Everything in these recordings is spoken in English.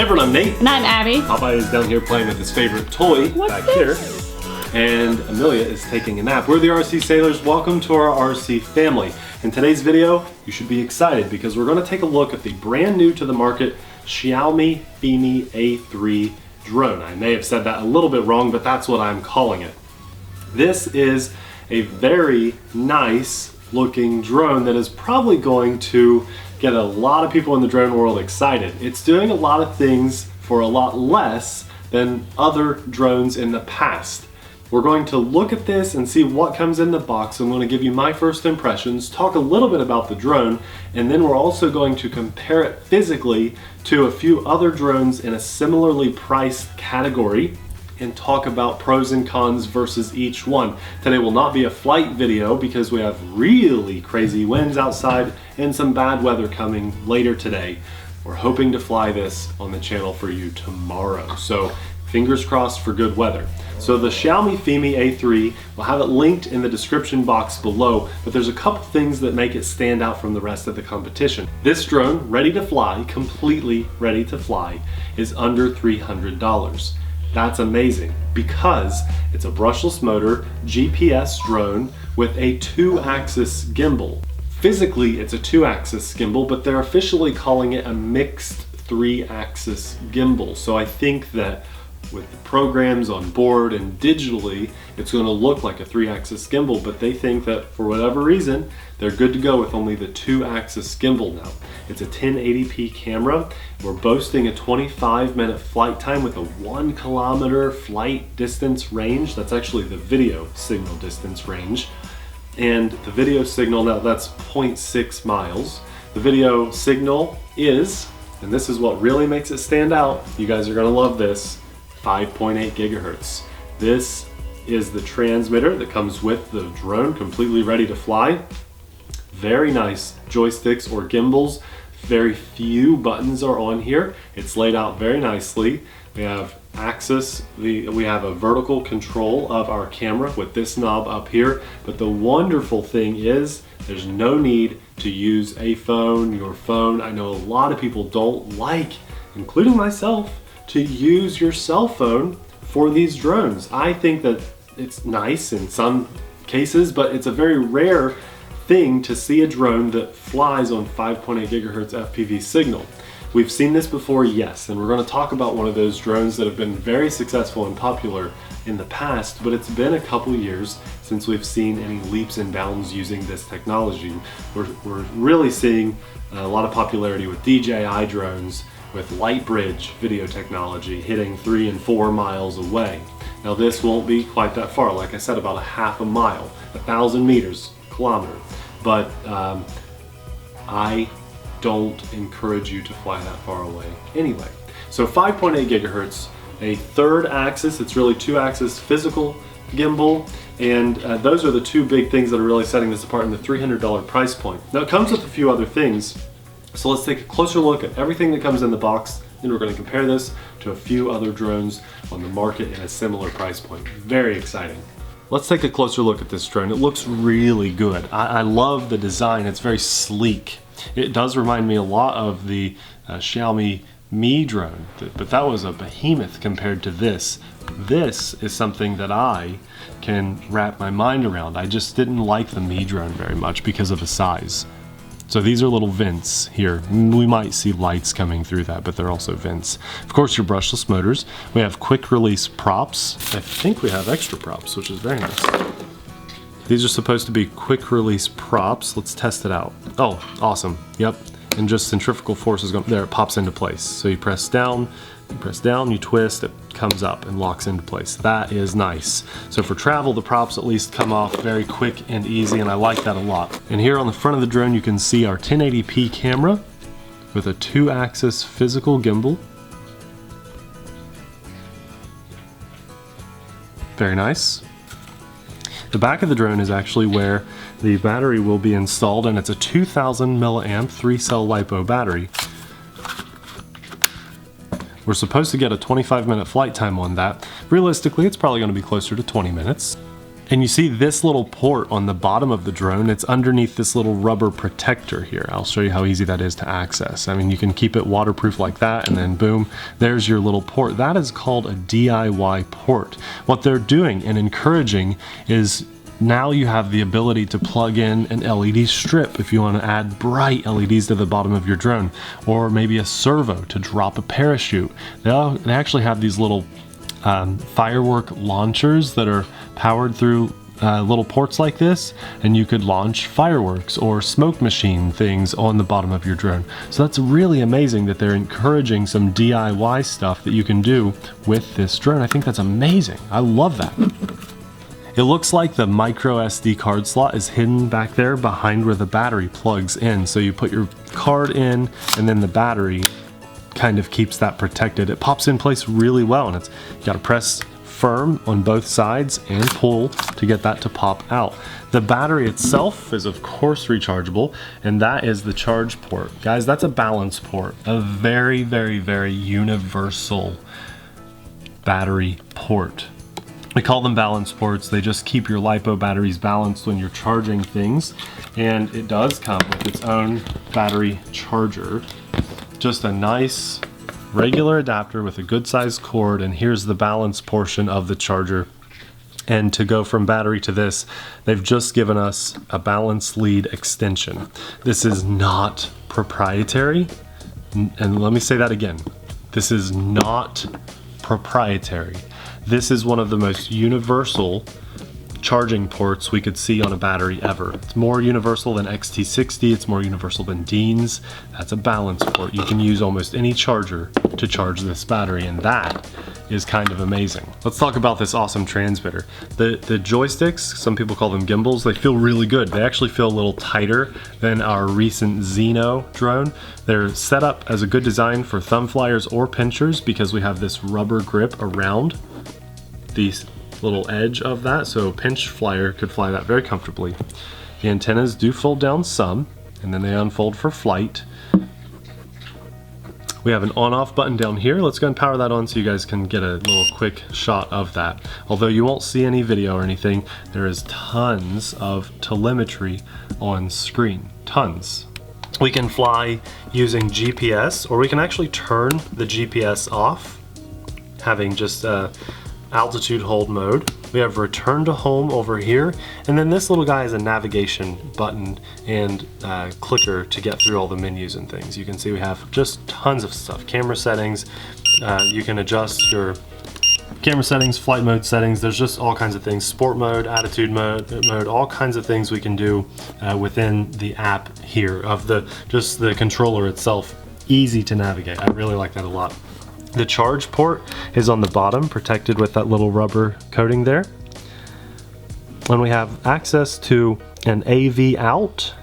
everyone, I'm Nate. And I'm Abby. Popeye is down here playing with his favorite toy back here. And Amelia is taking a nap. We're the RC Sailors. Welcome to our RC family. In today's video, you should be excited because we're going to take a look at the brand new to the market Xiaomi FIMI A3 drone. I may have said that a little bit wrong, but that's what I'm calling it. This is a very nice looking drone that is probably going to get a lot of people in the drone world excited. It's doing a lot of things for a lot less than other drones in the past. We're going to look at this and see what comes in the box. I'm going to give you my first impressions, talk a little bit about the drone, and then we're also going to compare it physically to a few other drones in a similarly priced category and talk about pros and cons versus each one. Today will not be a flight video because we have really crazy winds outside and some bad weather coming later today. We're hoping to fly this on the channel for you tomorrow. So fingers crossed for good weather. So the Xiaomi FIMI A3, we'll have it linked in the description box below, but there's a couple things that make it stand out from the rest of the competition. This drone, ready to fly, completely ready to fly, is under $300. That's amazing because it's a brushless motor GPS drone with a 2-axis gimbal. Physically, it's a 2-axis gimbal, but they're officially calling it a mixed 3-axis gimbal. So I think that with the programs on board and digitally, it's going to look like a 3-axis gimbal, but they think that for whatever reason, they're good to go with only the 2-axis gimbal now. It's a 1080p camera. We're boasting a 25-minute flight time with a 1 kilometer flight distance range. That's actually the video signal distance range. And the video signal, now that's 0.6 miles. The video signal is, and this is what really makes it stand out, you guys are gonna love this, 5.8 gigahertz. This is the transmitter that comes with the drone, completely ready to fly. Very nice joysticks or gimbals. Very few buttons are on here. It's laid out very nicely. We have axis, we have a vertical control of our camera with this knob up here. But the wonderful thing is there's no need to use a phone, your phone. I know a lot of people don't like, including myself, to use your cell phone for these drones. I think that it's nice in some cases, but it's a very rare thing to see a drone that flies on 5.8 gigahertz FPV signal. We've seen this before, yes, and we're going to talk about one of those drones that have been very successful and popular in the past, but it's been a couple years since we've seen any leaps and bounds using this technology. We're really seeing a lot of popularity with DJI drones, with light bridge video technology hitting 3 and 4 miles away. Now this won't be quite that far, like I said, about a half a mile, 1,000 meters, kilometer. But I don't encourage you to fly that far away anyway. So 5.8 gigahertz, a 3rd axis, it's really 2-axis physical gimbal, and those are the two big things that are really setting this apart in the $300 price point. Now it comes with a few other things, so let's take a closer look at everything that comes in the box, and we're going to compare this to a few other drones on the market in a similar price point. Very exciting. Let's take a closer look at this drone. It looks really good. I love the design. It's very sleek. It does remind me a lot of the Xiaomi Mi drone, but that was a behemoth compared to this. This is something that I can wrap my mind around. I just didn't like the Mi drone very much because of the size. So these are little vents here. We might see lights coming through that, but they're also vents. Of course, your brushless motors. We have quick release props. I think we have extra props, which is very nice. These are supposed to be quick release props. Let's test it out. Oh, awesome. Yep. And just centrifugal force is going, there it pops into place. So you press down, you twist, it comes up and locks into place. That is nice. So for travel, the props at least come off very quick and easy, and I like that a lot. And here on the front of the drone, you can see our 1080p camera with a 2-axis physical gimbal. Very nice. The back of the drone is actually where the battery will be installed, and it's a 2000 milliamp 3-cell LiPo battery. We're supposed to get a 25-minute flight time on that. Realistically, it's probably going to be closer to 20 minutes. And you see this little port on the bottom of the drone, it's underneath this little rubber protector here. I'll show you how easy that is to access. I mean, you can keep it waterproof like that, and then boom, there's your little port. That is called a DIY port. What they're doing and encouraging is now you have the ability to plug in an LED strip if you want to add bright LEDs to the bottom of your drone, or maybe a servo to drop a parachute. They actually have these little firework launchers that are powered through little ports like this, and you could launch fireworks or smoke machine things on the bottom of your drone. So that's really amazing that they're encouraging some DIY stuff that you can do with this drone. I think that's amazing. I love that. It looks like the micro SD card slot is hidden back there behind where the battery plugs in. So you put your card in, and then the battery kind of keeps that protected. It pops in place really well, and you gotta press firm on both sides and pull to get that to pop out. The battery itself is of course rechargeable, and that is the charge port. Guys, that's a balance port, a very, very, very universal battery port. We call them balance ports. They just keep your LiPo batteries balanced when you're charging things, and it does come with its own battery charger. Just a nice regular adapter with a good sized cord, and here's the balance portion of the charger. And to go from battery to this, they've just given us a balance lead extension. This is not proprietary, and let me say that again. This is not proprietary. This is one of the most universal charging ports we could see on a battery ever. It's more universal than XT60, it's more universal than Dean's. That's a balance port. You can use almost any charger to charge this battery, and that is kind of amazing. Let's talk about this awesome transmitter. The Joysticks, some people call them gimbals, they feel really good. They actually feel a little tighter than our recent Xeno drone. They're set up as a good design for thumb flyers or pinchers because we have this rubber grip around these little edge of that, so a pinch flyer could fly that very comfortably. The antennas do fold down some, and then they unfold for flight. We have an on-off button down here. Let's go and power that on so you guys can get a little quick shot of that. Although you won't see any video or anything, there is tons of telemetry on screen, tons. We can fly using GPS, or we can actually turn the GPS off, having just altitude hold mode. We have return to home over here, and then this little guy is a navigation button and clicker to get through all the menus and things. You can see we have just tons of stuff. Camera settings, you can adjust your camera settings, flight mode settings, there's just all kinds of things. Sport mode, attitude mode, all kinds of things we can do within the app here of just the controller itself. Easy to navigate. I really like that a lot. The charge port is on the bottom, protected with that little rubber coating there. When we have access to an AV out,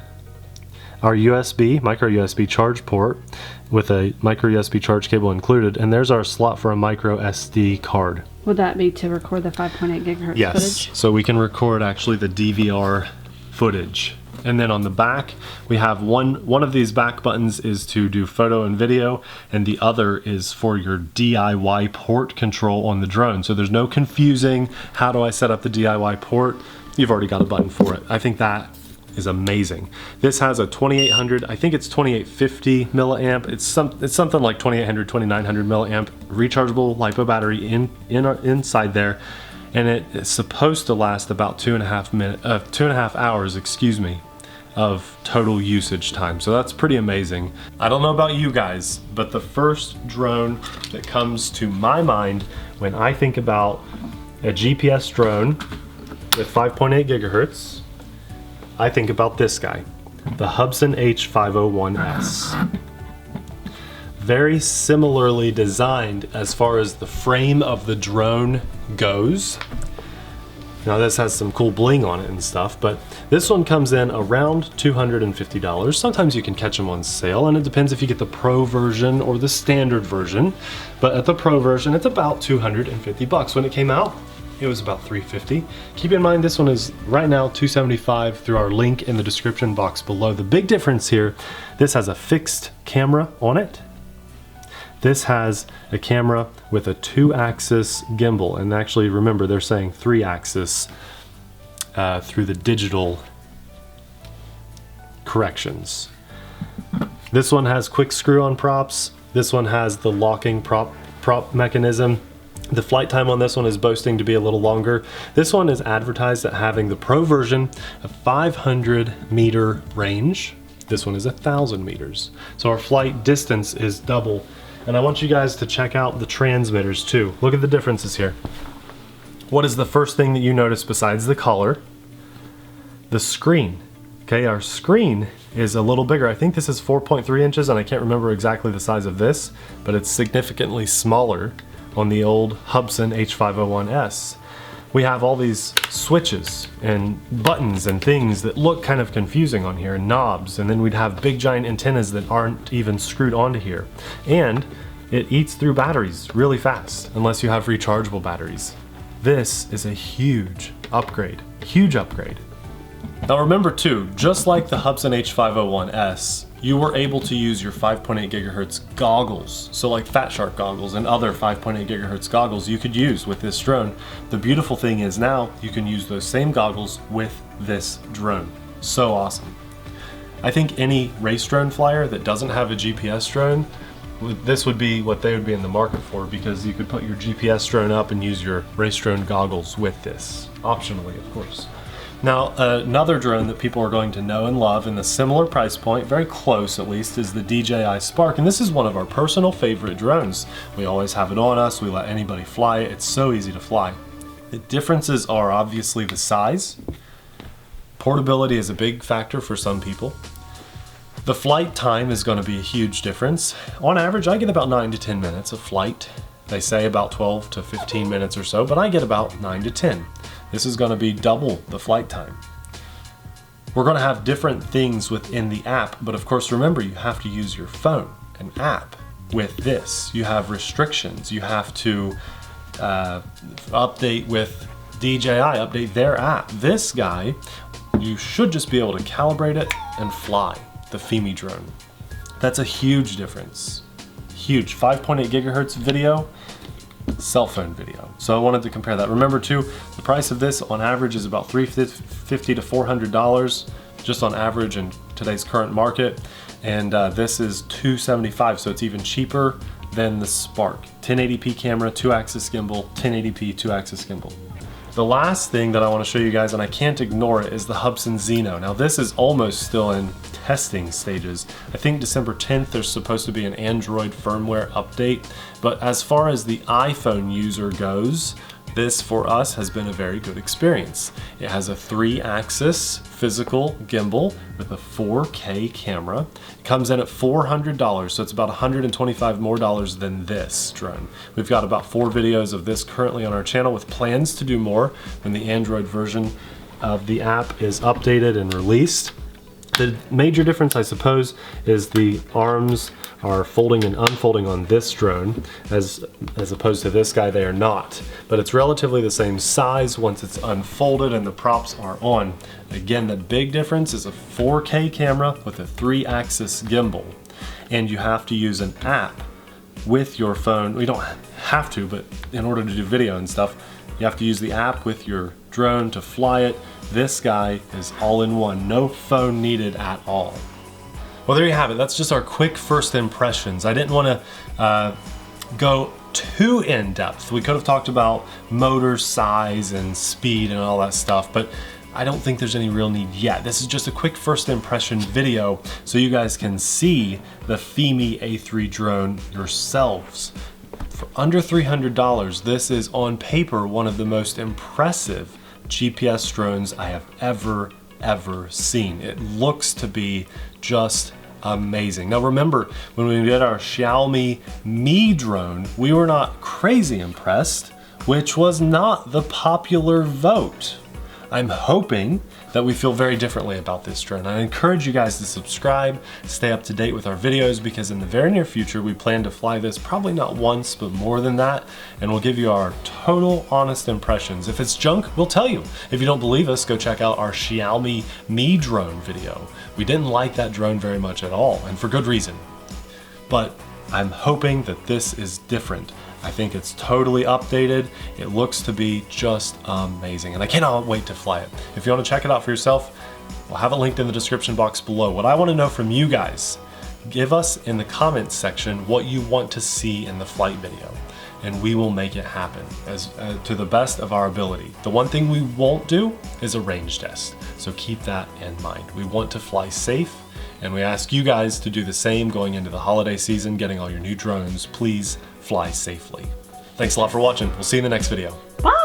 our USB, micro USB charge port with a micro USB charge cable included, and there's our slot for a micro SD card. Would that be to record the 5.8 gigahertz yes, footage? So we can record actually the DVR footage. And then on the back, we have one of these back buttons is to do photo and video, and the other is for your DIY port control on the drone. So there's no confusing, how do I set up the DIY port? You've already got a button for it. I think that is amazing. This has a 2800, I think it's 2850 milliamp. It's something like 2800, 2900 milliamp rechargeable LiPo battery inside there. And it's supposed to last about 2.5 hours, excuse me, of total usage time. So that's pretty amazing. I don't know about you guys, but the first drone that comes to my mind when I think about a GPS drone with 5.8 gigahertz, I think about this guy, the Hubsan H501S. Very similarly designed as far as the frame of the drone goes. Now this has some cool bling on it and stuff, but this one comes in around $250. Sometimes you can catch them on sale, and it depends if you get the Pro version or the standard version. But at the Pro version, it's about 250 bucks. When it came out, it was about $350. Keep in mind, this one is right now $275 through our link in the description box below. The big difference here, this has a fixed camera on it. This has a camera with a 2-axis gimbal, and actually remember they're saying 3-axis through the digital corrections. This one has quick screw-on props. This one has the locking prop mechanism. The flight time on this one is boasting to be a little longer. This one is advertised at having the Pro version of 500-meter range. This one is 1,000 meters. So our flight distance is double. And I want you guys to check out the transmitters too. Look at the differences here. What is the first thing that you notice besides the color? The screen. Okay, our screen is a little bigger. I think this is 4.3 inches, and I can't remember exactly the size of this, but it's significantly smaller on the old Hubsan H501S. We have all these switches and buttons and things that look kind of confusing on here, and knobs, and then we'd have big giant antennas that aren't even screwed onto here. And it eats through batteries really fast, unless you have rechargeable batteries. This is a huge upgrade, huge upgrade. Now remember too, just like the Hubsan H501S, you were able to use your 5.8 gigahertz goggles. So like Fat Shark goggles and other 5.8 gigahertz goggles you could use with this drone. The beautiful thing is now you can use those same goggles with this drone. So awesome. I think any race drone flyer that doesn't have a GPS drone, this would be what they would be in the market for, because you could put your GPS drone up and use your race drone goggles with this, optionally of course. Now, another drone that people are going to know and love in a similar price point, very close at least, is the Dji Spark. And this is one of our personal favorite drones. We always have it on us, we let anybody fly it, it's so easy to fly. The differences are obviously the size. Portability is a big factor for some people. The flight time is going to be a huge difference. On average, I get about 9 to 10 minutes of flight. They say about 12 to 15 minutes or so, but I get about 9 to 10. This is going to be double the flight time. We're going to have different things within the app, but of course remember you have to use your phone, an app. With this, you have restrictions. You have to update with DJI, update their app. This guy, you should just be able to calibrate it and fly the FIMI drone. That's a huge difference. Huge. 5.8 gigahertz video, cell phone video. So I wanted to compare that. Remember too, the price of this on average is about $350 to $400, just on average in today's current market. And this is $275, so it's even cheaper than the Spark. 1080p camera, 2-axis gimbal, 1080p 2-axis gimbal. The last thing that I want to show you guys, and I can't ignore it, is the Hubsan Zeno. Now this is almost still in testing stages. I think December 10th there's supposed to be an Android firmware update, but as far as the iPhone user goes, this for us has been a very good experience. It has a 3-axis physical gimbal with a 4K camera. It comes in at $400, so it's about $125 more than this drone. We've got about 4 videos of this currently on our channel, with plans to do more when the Android version of the app is updated and released. The major difference, I suppose, is the arms are folding and unfolding on this drone, as opposed to this guy, they are not. But it's relatively the same size once it's unfolded and the props are on. Again, the big difference is a 4K camera with a 3-axis gimbal. And you have to use an app with your phone. We don't have to, but in order to do video and stuff, you have to use the app with your drone to fly it. This guy is all-in-one, no phone needed at all. Well, there you have it. That's just our quick first impressions. I didn't want to go too in depth. We could have talked about motor size and speed and all that stuff, but I don't think there's any real need yet. This is just a quick first impression video so you guys can see the FIMI A3 drone yourselves. For under $300, this is on paper one of the most impressive GPS drones I have ever seen. It looks to be just amazing. Now remember, when we did our Xiaomi Mi drone, we were not crazy impressed, which was not the popular vote. I'm hoping that we feel very differently about this drone. I encourage you guys to subscribe, stay up to date with our videos, because in the very near future we plan to fly this probably not once but more than that, and we'll give you our total honest impressions. If it's junk, we'll tell you. If you don't believe us, go check out our Xiaomi Mi drone video. We didn't like that drone very much at all, and for good reason. But I'm hoping that this is different. I think it's totally updated. It looks to be just amazing, and I cannot wait to fly it. If you want to check it out for yourself, we'll have it linked in the description box below. What I want to know from you guys, give us in the comments section what you want to see in the flight video, and we will make it happen to the best of our ability. The one thing we won't do is a range test, so keep that in mind. We want to fly safe, and we ask you guys to do the same going into the holiday season, getting all your new drones. Please fly safely. Thanks a lot for watching. We'll see you in the next video. Bye!